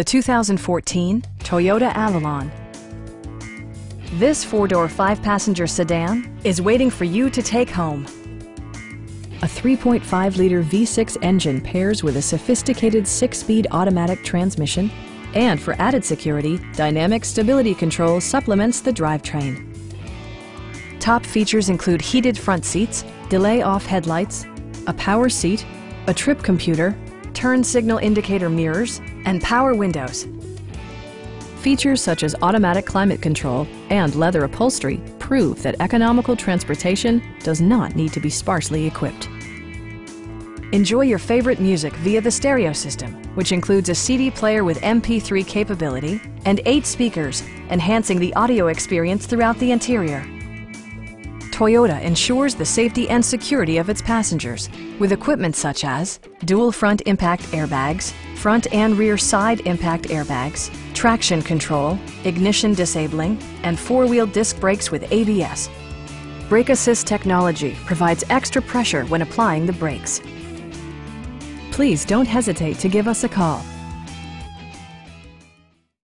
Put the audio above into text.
the 2014 Toyota Avalon. This four-door, five-passenger sedan is waiting for you to take home. A 3.5-liter V6 engine pairs with a sophisticated six-speed automatic transmission, and for added security, dynamic stability control supplements the drivetrain. Top features include heated front seats, delay-off headlights, a power seat, a trip computer, turn signal indicator mirrors, and power windows. Features such as automatic climate control and leather upholstery prove that economical transportation does not need to be sparsely equipped. Enjoy your favorite music via the stereo system, which includes a CD player with MP3 capability and 8 speakers, enhancing the audio experience throughout the interior. Toyota ensures the safety and security of its passengers with equipment such as dual front impact airbags, front and rear side impact airbags, traction control, ignition disabling, and four-wheel disc brakes with ABS. Brake Assist technology provides extra pressure when applying the brakes. Please don't hesitate to give us a call.